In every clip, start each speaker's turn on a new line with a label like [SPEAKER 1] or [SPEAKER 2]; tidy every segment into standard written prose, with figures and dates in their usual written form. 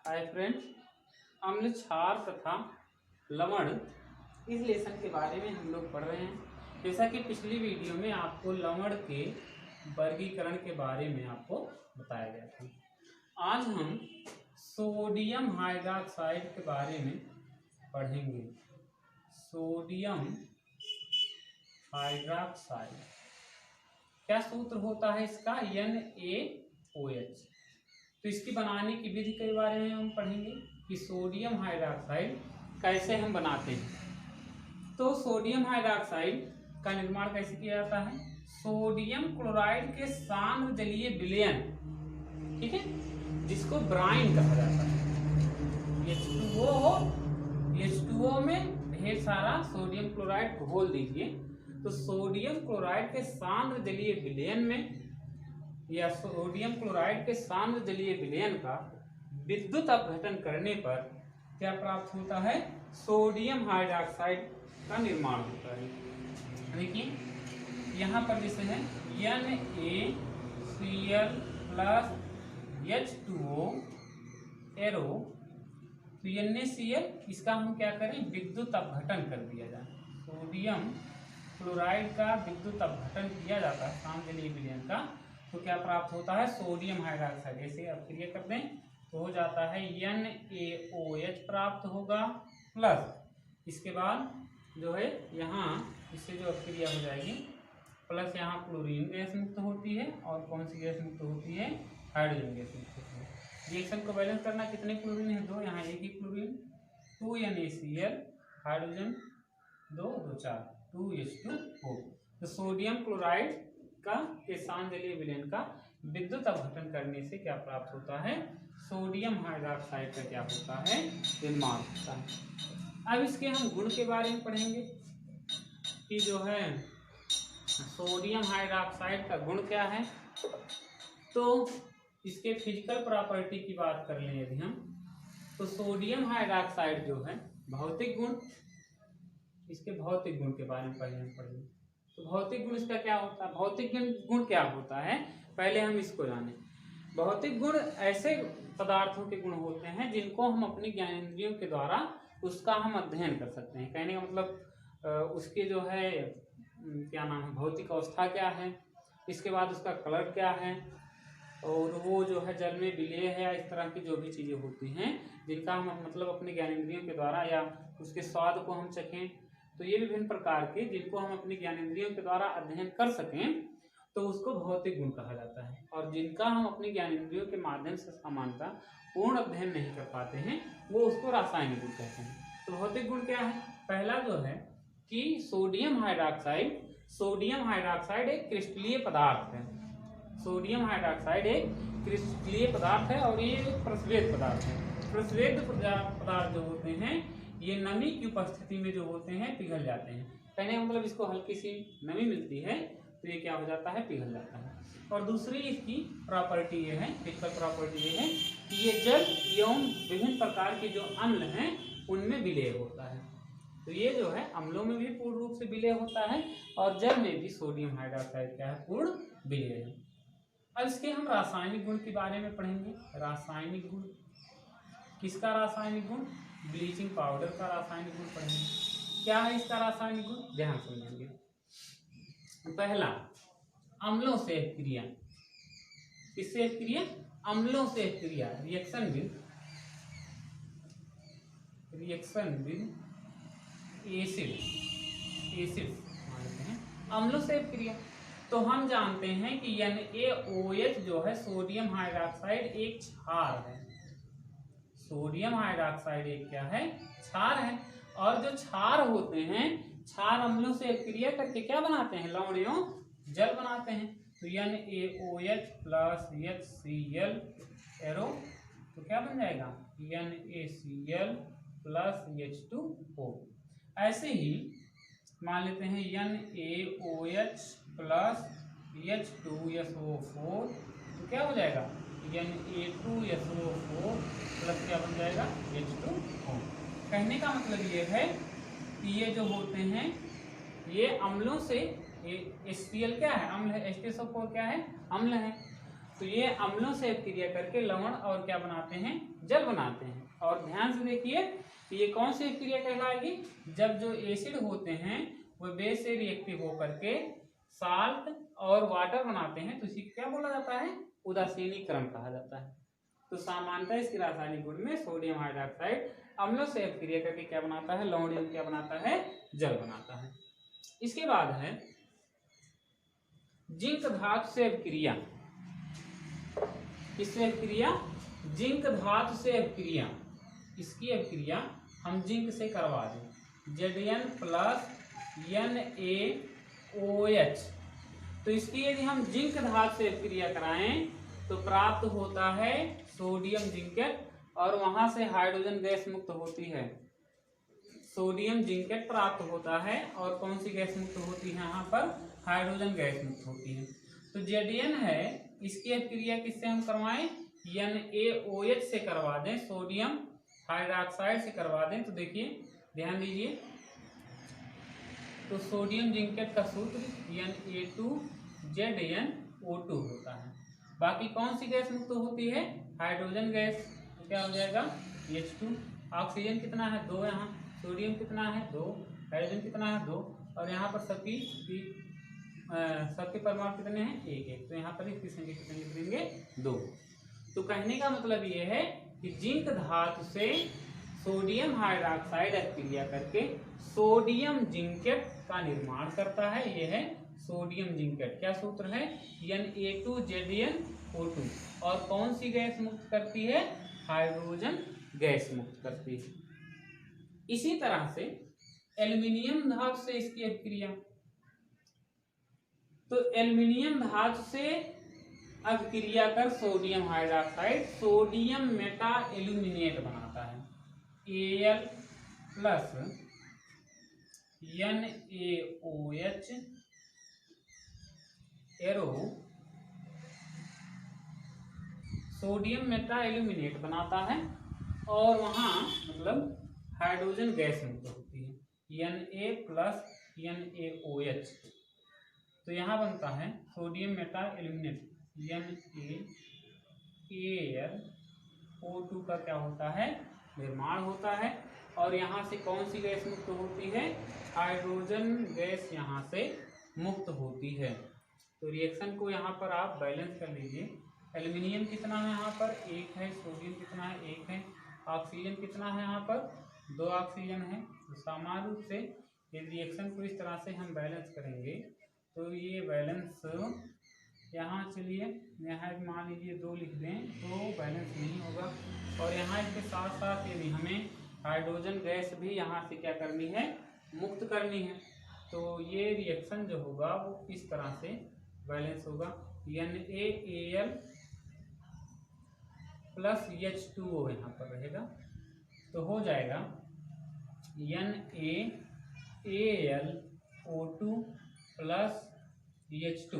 [SPEAKER 1] Hi friends, अम्ल क्षार तथा लवण इस लेसन के बारे में हम लोग पढ़ रहे हैं। जैसा कि पिछली वीडियो में आपको लवण के वर्गीकरण के बारे में आपको बताया गया था। आज हम सोडियम हाइड्रॉक्साइड के बारे में पढ़ेंगे। सोडियम हाइड्रॉक्साइड क्या सूत्र होता है इसका? NaOH। तो इसकी बनाने की विधि के बारे में हम पढ़ेंगे कि सोडियम हाइड्रॉक्साइड कैसे हम बनाते हैं। तो सोडियम हाइड्रॉक्साइड का निर्माण कैसे किया जाता है? सोडियम क्लोराइड के सांद्र जलीय विलयन, ठीक है, जिसको ब्राइन कहा जाता है। H2O में ढेर सारा सोडियम क्लोराइड घोल दीजिए, तो सोडियम क्लोराइड के सांद्र जलीय विलयन में या सोडियम क्लोराइड के सांद्र जलीय विलयन का विद्युत अपघटन करने पर क्या प्राप्त होता है? सोडियम हाइड्रॉक्साइड का निर्माण होता है। देखिए यहाँ पर जैसे है NaCl प्लस H2O एरो, तो NaCl इसका हम क्या करें? विद्युत अपघटन कर दिया जाए। सोडियम क्लोराइड का विद्युत अपघटन किया जाता है सांद्र जलीय विलयन का, तो क्या प्राप्त होता है? Sodium hydroxide. ऐसे अभिक्रिया कर दें तो हो जाता है NaOH प्राप्त होगा, प्लस इसके बाद जो है यहाँ इससे जो अभिक्रिया हो जाएगी, प्लस यहाँ क्लोरीन गैस मुक्त होती है और कौन सी गैस मुक्त होती है? हाइड्रोजन गैस मुक्त होती है। रिएक्शन को बैलेंस करना, कितने क्लोरीन है? 2, यहाँ एक ही क्लोरीन, 2 NaCl, हाइड्रोजन 2, 2 4, 2H2O। तो सोडियम क्लोराइड का के सांद्र जलीय विलयन का विद्युत अपघटन करने से क्या प्राप्त होता है? सोडियम हाइड्रॉक्साइड का क्या होता है? निर्माण होता है। अब इसके हम गुण के बारे में पढ़ेंगे कि जो है सोडियम हाइड्रॉक्साइड का गुण क्या है। तो इसके फिजिकल प्रॉपर्टी की बात कर लें यदि हम, तो सोडियम हाइड्रॉक्साइड जो है भौतिक गुण, इसके भौतिक गुण के बारे में पहले हम पढ़ेंगे। तो भौतिक गुण इसका क्या होता है? भौतिक गुण क्या होता है, पहले हम इसको जानें। भौतिक गुण ऐसे पदार्थों के गुण होते हैं जिनको हम अपनी ज्ञानेंद्रियों के द्वारा उसका हम अध्ययन कर सकते हैं। कहने का मतलब उसके जो है क्या नाम है, भौतिक अवस्था क्या है, इसके बाद उसका कलर क्या है, और वो जो है जल में विलेय है, या इस तरह की जो भी चीज़ें होती हैं जिनका हम मतलब अपने ज्ञानेंद्रियों के द्वारा, या उसके स्वाद को हम चखें, तो ये विभिन्न प्रकार के जिनको हम अपनी ज्ञानेंद्रियों के द्वारा अध्ययन कर सकें तो उसको भौतिक गुण कहा जाता है। और जिनका हम अपनी ज्ञानेंद्रियों के माध्यम से सामान्यतः पूर्ण अध्ययन नहीं कर पाते हैं वो उसको रासायनिक गुण कहते हैं। तो भौतिक गुण क्या है? पहला जो है कि सोडियम हाइड्रॉक्साइड एक क्रिस्टलीय पदार्थ है। सोडियम हाइड्रॉक्साइड एक क्रिस्टलीय पदार्थ है और ये एक प्रस्वेद पदार्थ है। प्रस्वेद पदार्थ जो होते हैं ये नमी की उपस्थिति में जो होते हैं पिघल जाते हैं। कहने का मतलब इसको हल्की सी नमी मिलती है तो ये क्या हो जाता है? पिघल जाता है। और दूसरी इसकी प्रॉपर्टी ये है, फिजिकल प्रॉपर्टी ये है कि ये जल एवं विभिन्न प्रकार के जो अम्ल हैं उनमें विलेय होता है। तो ये जो है अम्लों में भी पूर्ण रूप से विलेय होता है और जल में भी सोडियम हाइड्रॉक्साइड क्या है? पूर्ण विलेय है। अब इसके हम रासायनिक गुण के बारे में पढ़ेंगे। रासायनिक गुण, किसका रासायनिक गुण? ब्लीचिंग पाउडर का रासायनिक गुण पढ़ेंगे। क्या है इसका रासायनिक गुण? ध्यान समझेंगे। पहला, अम्लों से क्रिया। किससे क्रिया? अम्लों से क्रिया। रिएक्शन विद एसिड मानते हैं अम्लों से क्रिया। तो हम जानते हैं कि NaOH जो है सोडियम हाइड्रॉक्साइड एक क्षार है। सोडियम हाइड्रॉक्साइड एक क्या है? क्षार है। और जो क्षार होते हैं, क्षार अम्लों से क्रिया करके क्या बनाते हैं? लवण एवं जल बनाते हैं। तो NaOH प्लस HCl एरो, तो क्या बन जाएगा? NaCl plus H2O। ऐसे ही मान लेते हैं NaOH प्लस H2SO4, तो क्या हो जाएगा? Na2SO4 प्लस क्या बन जाएगा? H2O। कहने का मतलब ये है कि ये जो होते हैं ये अम्लों से, HCl क्या है? अम्ल है, H2SO4 क्या है? अम्ल है। तो ये अम्लों से अभिक्रिया करके लवण और क्या बनाते हैं, जल बनाते हैं। और ध्यान से देखिए ये कौन सी अभिक्रिया कहलाएगी, जब जो एसिड होते हैं वो बेस से रिएक्टिव होकर के साल्ट और वाटर बनाते हैं तो इसी क्या बोला जाता है, उदासीनीकरण कहा जाता है। तो सामान्यतः इसके रासायनिक गुण में सोडियम हाइड्रोक्साइड अम्लों से अभिक्रिया करके क्या बनाता है, लवण क्या बनाता है, जल बनाता है। इसके बाद है जिंक धातु से अभिक्रिया। किससे अभिक्रिया, जिंक धातु से अभिक्रिया। इसकी अभिक्रिया हम जिंक से करवा दें, Zn प्लस NaOH। तो इसकी यदि हम जिंक धातु से अभिक्रिया कराएं तो प्राप्त होता है सोडियम जिंकेट और वहां से हाइड्रोजन गैस मुक्त होती है। सोडियम जिंकेट प्राप्त होता है और कौन सी गैस मुक्त होती है, यहाँ पर हाइड्रोजन गैस मुक्त होती है। तो Zn है, इसकी अभिक्रिया किससे हम करवाएं, NaOH से करवा दें, सोडियम हाइड्रोक्साइड से करवा दें। तो देखिए ध्यान दीजिए, तो सोडियम जिंकेट का सूत्र Na2ZnO2 होता है। बाकी कौन सी गैस मुक्त होती है, हाइड्रोजन गैस। तो क्या हो जाएगा H2। ऑक्सीजन कितना है, 2 यहाँ, सोडियम कितना है 2, हाइड्रोजन कितना है 2 और यहाँ पर सबके परमाणु कितने हैं 1 1। तो यहाँ पर इसकी संख्या कितनी लिख देंगे 2। तो कहने का मतलब ये है कि जिंक धातु से सोडियम हाइड्रोक्साइड अभिक्रिया करके सोडियम जिंकेट का निर्माण करता है। यह है सोडियम जिंकेट। क्या सूत्र है, Na2ZnO2। और कौन सी गैस मुक्त करती है, हाइड्रोजन गैस मुक्त करती है। इसी तरह से एल्युमिनियम धातु से इसकी अभिक्रिया, तो एल्युमिनियम धातु से अभिक्रिया कर sodium hydroxide sodium Meta aluminate बनाता है, Al plus NaOH arrow sodium Meta aluminate बनाता है और वहां मतलब हाइड्रोजन गैस मुक्त होती है, Na प्लस NaOH। तो यहाँ बनता है सोडियम मेटा एल्यूमिनेट NaAlO2 का क्या होता है, निर्माण होता है। और यहाँ से कौन सी गैस मुक्त होती है, हाइड्रोजन गैस यहाँ से मुक्त होती है। तो रिएक्शन को यहाँ पर आप बैलेंस कर लीजिए। एल्युमिनियम कितना है यहाँ पर 1 है, सोडियम कितना है 1 है, ऑक्सीजन कितना है यहाँ पर 2 ऑक्सीजन है। तो सामान्य रूप से इस रिएक्शन को इस तरह से हम बैलेंस करेंगे तो ये बैलेंस यहाँ चलिए यहाँ मान लीजिए 2 लिख दें तो बैलेंस नहीं होगा। और यहाँ इसके साथ साथ यदि हमें हाइड्रोजन गैस भी यहाँ से क्या करनी है, मुक्त करनी है, तो ये रिएक्शन जो होगा वो इस तरह से बैलेंस होगा, NaAl प्लस H2O यहाँ पर रहेगा। तो हो जाएगा NaAlO2 प्लस H2।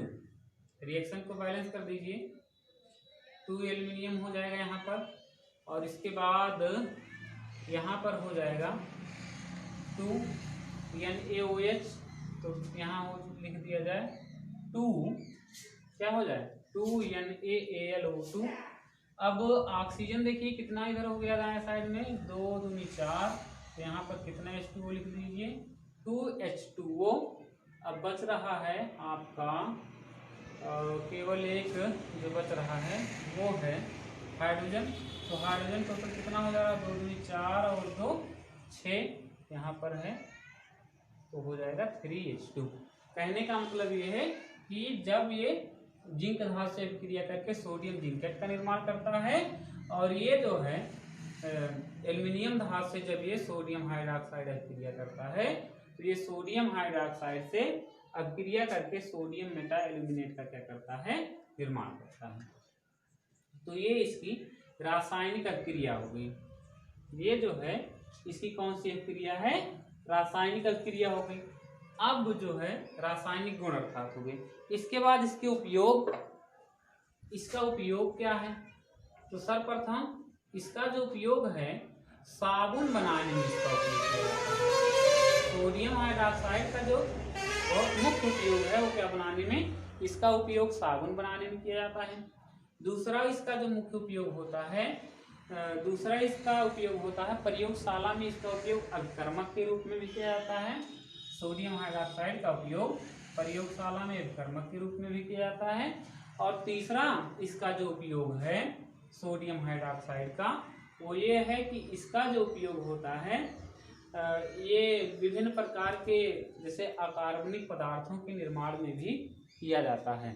[SPEAKER 1] रिएक्शन को बैलेंस कर दीजिए, 2 एल्युमिनियम हो जाएगा यहाँ पर और इसके बाद यहाँ पर हो जाएगा 2 NaOH। तो यहाँ लिख दिया जाए 2 क्या हो जाए 2 NaAlO2। अब ऑक्सीजन देखिए कितना इधर हो गया दाएं साइड में 2 दूनी 4। तो यहाँ पर कितना H2O लिख दीजिए 2H2O। अब बच रहा है आपका केवल एक जो बच रहा है वो है हाइड्रोजन। तो हाइड्रोजन टोटल कितना हो जाएगा 2 दूनी 4 और 2 6 यहाँ पर है, तो हो जाएगा 3H2। कहने का मतलब ये है कि जब ये जिंक धातु से अभिक्रिया करके सोडियम जिंकेट का निर्माण करता है और ये जो है एल्युमिनियम धातु से जब ये सोडियम हाइड्रोक्साइड अभिक्रिया करता है तो ये सोडियम हाइड्रोक्साइड से अभिक्रिया करके सोडियम मेटा एल्यूमिनेट का क्या करता है, निर्माण करता है। तो ये इसकी रासायनिक अभिक्रिया हो गई। ये जो है इसकी कौन सी अभिक्रिया है, रासायनिक अभिक्रिया हो गई। अब जो है रासायनिक गुण अर्थात हो गए। इसके बाद इसके उपयोग, इसका उपयोग क्या है, तो सर्वप्रथम इसका जो उपयोग है साबुन बनाने में इसका उपयोग किया जाता है। सोडियम हाइड्रोक्साइड का जो बहुत मुख्य उपयोग है वो क्या बनाने में, इसका उपयोग साबुन बनाने में किया जाता है। दूसरा इसका जो मुख्य उपयोग होता है, प्रयोगशाला में इसका उपयोग अभिकर्मक के रूप में भी किया जाता है। सोडियम हाइड्रोक्साइड का उपयोग प्रयोगशाला में अभिकर्मक के रूप में भी किया जाता है। और तीसरा इसका जो उपयोग है सोडियम हाइड्रोक्साइड का, वो ये है कि इसका जो उपयोग होता है ये विभिन्न प्रकार के जैसे अकार्बनिक पदार्थों के निर्माण में भी किया जाता है।